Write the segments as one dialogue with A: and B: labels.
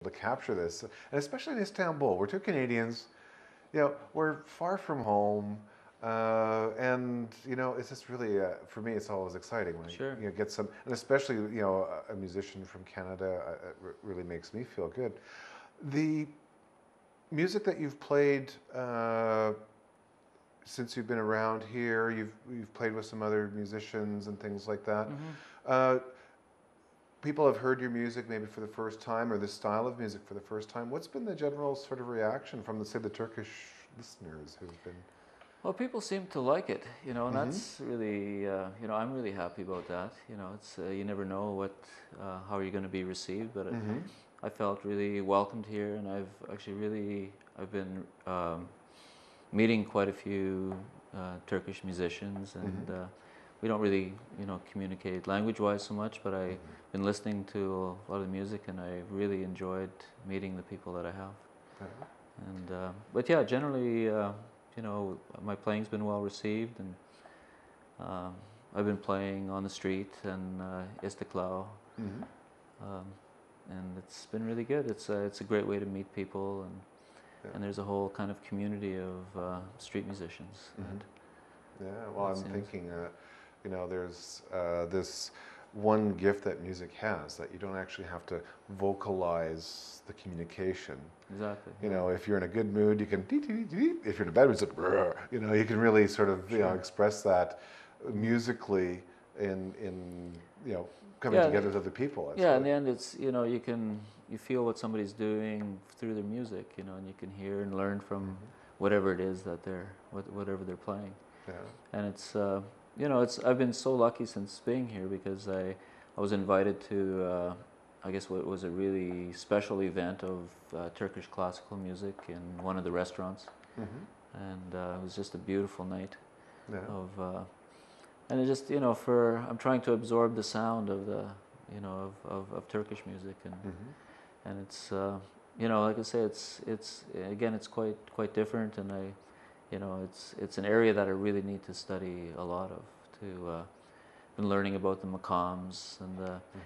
A: to capture this, and especially in Istanbul. We're two Canadians, we're far from home, and it's just really for me. It's always exciting when
B: Sure.
A: you get some, and especially a musician from Canada. It really makes me feel good. The music that you've played since you've been around here, you've played with some other musicians and things like that. People have heard your music maybe for the first time, or this style of music for the first time. What's been the general sort of reaction from the Turkish listeners who've been?
B: Well, people seem to like it, and that's really, I'm really happy about that. It's you never know how you're going to be received, but I felt really welcomed here, and I've been meeting quite a few Turkish musicians, and we don't really, communicate language-wise so much, but I've been listening to a lot of music, and I really enjoyed meeting the people that I have. And but yeah, generally, my playing's been well received, and I've been playing on the street and Istiklal, and it's been really good. It's a great way to meet people, and there's a whole kind of community of street musicians.
A: Yeah, well, I'm thinking, there's this one gift that music has, that you don't actually have to vocalize the communication.
B: Exactly.
A: If you're in a good mood, you can, if you're in a bad mood, it's like, you can really sort of, express that musically in coming together with other people.
B: Yeah, in the end, it's, you feel what somebody's doing through their music, and you can hear and learn from whatever it is that whatever they're playing.
A: Yeah.
B: And it's, I've been so lucky since being here, because I was invited to, I guess what was a really special event of Turkish classical music in one of the restaurants. And it was just a beautiful night and it just, I'm trying to absorb the sound of the, of Turkish music, and it's, like I say, it's again, it's quite different, and it's an area that I really need to study a lot of. Been learning about the maqams, and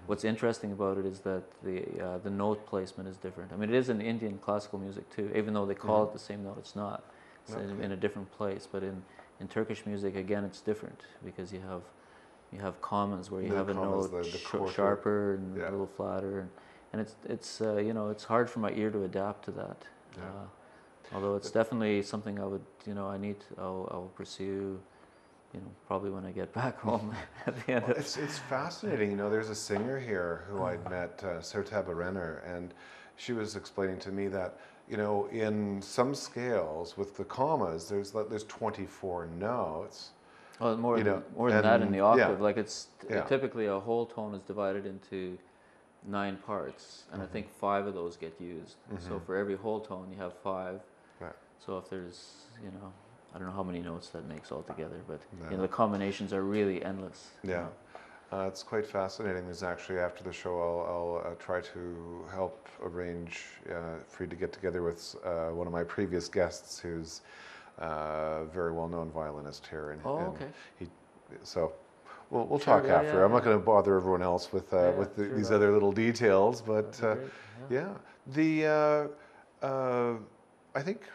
B: what's interesting about it is that the note placement is different. I mean, it is in Indian classical music too, even though they call it the same note. It's not. It's in a different place. But in Turkish music, again, it's different, because you have commas where you have a note sharper and a little flatter, and it's it's hard for my ear to adapt to that. Although it's definitely something I would I'll pursue. Probably when I get back home at the end.
A: It's fascinating. There's a singer here who I'd met, Sertab Renner, and she was explaining to me that in some scales with the commas, there's 24 notes.
B: Well, more than that in the octave. Like typically a whole tone is divided into 9 parts, and I think 5 of those get used. So for every whole tone, you have 5.
A: Right.
B: So if there's I don't know how many notes that makes altogether, but the combinations are really endless.
A: Yeah, it's quite fascinating. There's actually, after the show, I'll try to help arrange for you to get together with one of my previous guests, who's a very well-known violinist here. And so we'll talk after. I'm not going to bother everyone else with these other little details, but I think.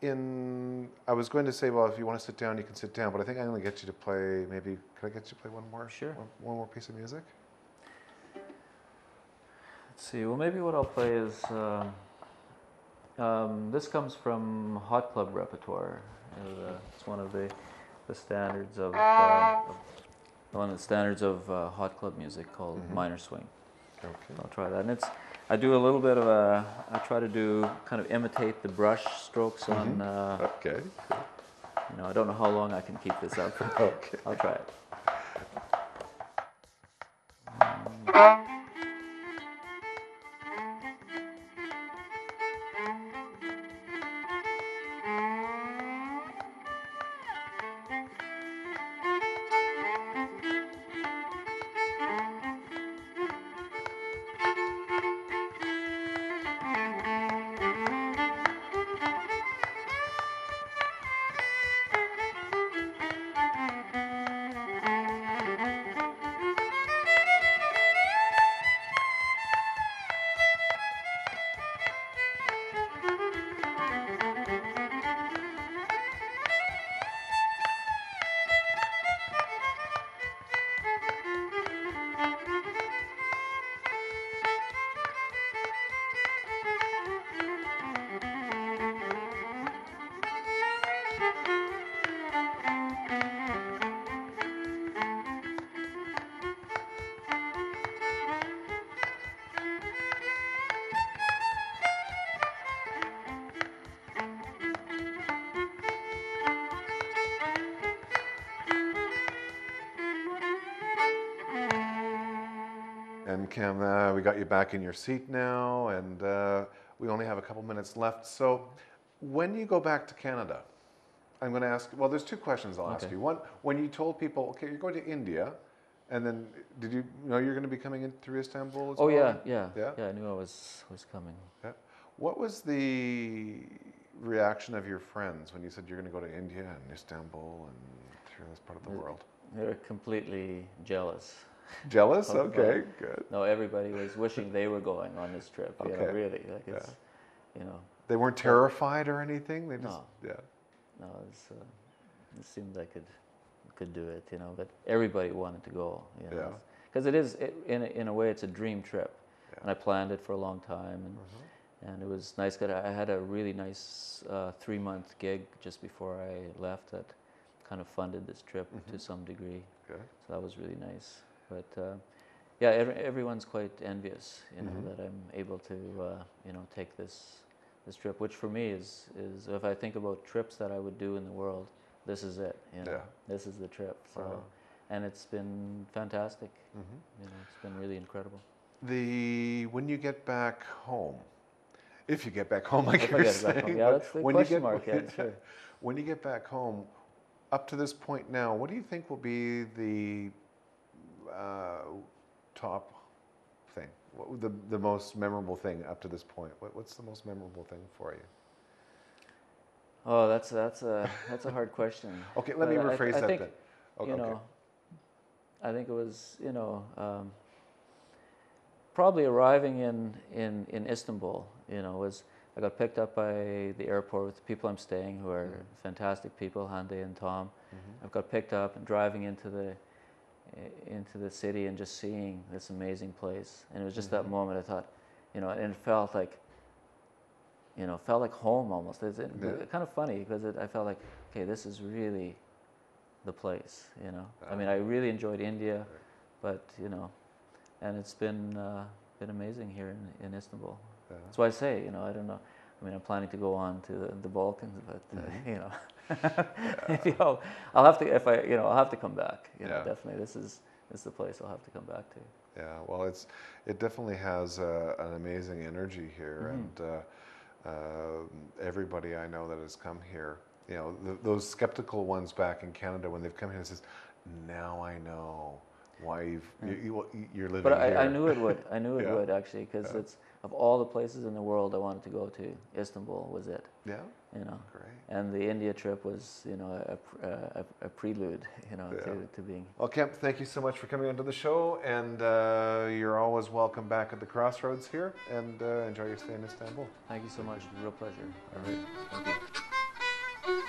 A: I was going to say, well, if you want to sit down, you can sit down, but I think I'm going to get you to play, maybe, can I get you to play one more?
B: Sure.
A: One more piece of music?
B: Let's see, well, maybe what I'll play is, this comes from Hot Club repertoire. It's one of the standards of, Hot Club music, called Minor Swing.
A: Okay.
B: I'll try that. And I do a little bit of I try to kind of imitate the brush strokes on.
A: Okay.
B: I don't know how long I can keep this up.
A: Okay.
B: I'll try it.
A: Cam, we got you back in your seat now, and we only have a couple minutes left. So, when you go back to Canada, I'm going to ask. Well, there's two questions I'll ask you. One, when you told people, okay, you're going to India, and then did you know you're going to be coming in through Istanbul as well?
B: Yeah. I knew I was coming.
A: Yeah. What was the reaction of your friends when you said you're going to go to India and Istanbul and through this part of the world?
B: They were completely jealous.
A: Jealous? Okay, good.
B: No, everybody was wishing they were going on this trip. You know, really, like it's, you know.
A: They weren't terrified or anything. They just,
B: No, it seemed I could do it, you know. But everybody wanted to go, you know, because in a way it's a dream trip, and I planned it for a long time, and it was nice. Cause I had a really nice 3-month gig just before I left that kind of funded this trip to some degree. Okay. So that was really nice. But everyone's quite envious, you know, that I'm able to, you know, take this trip, which for me is if I think about trips that I would do in the world, this is it. You know, this is the trip. So, and it's been fantastic. You know, it's been really incredible.
A: When you get back home, if you get back home, like you're saying,
B: that's the question mark. Sure.
A: When you get back home, up to this point now, what do you think will be the top thing? What would the most memorable thing up to this point? What's the most memorable thing for you?
B: Oh, that's a hard question.
A: Okay, let me rephrase that then.
B: Okay, you know, I think it was, you know, probably arriving in Istanbul. You know, I got picked up by the airport with the people I'm staying, who are fantastic people, Hande and Tom. I got picked up and driving into the city and just seeing this amazing place. And it was just that moment I thought, you know, and it felt like, you know, felt like home almost. It's kind of funny because I felt like, okay, this is really the place, you know. I mean, I really enjoyed India, but, you know, and it's been amazing here in Istanbul. That's why I say, you know, I don't know. I mean, I'm planning to go on to the Balkans, but you know, maybe I'll have to I'll have to come back. You know, definitely, this is the place I'll have to come back to.
A: Yeah, well, it definitely has an amazing energy here, and everybody I know that has come here, you know, those skeptical ones back in Canada when they've come here and says, "Now I know why you're living
B: but
A: here."
B: But I knew it would. I knew it would actually, because it's. Of all the places in the world I wanted to go to, Istanbul was it. Yeah. You know. Great. And the India trip was, you know, a prelude, you know, to being.
A: Well, Cam, thank you so much for coming onto the show, and you're always welcome back at the Crossroads here, and enjoy your stay in Istanbul.
B: Thank you so much. Real pleasure.
A: All right. Thank you.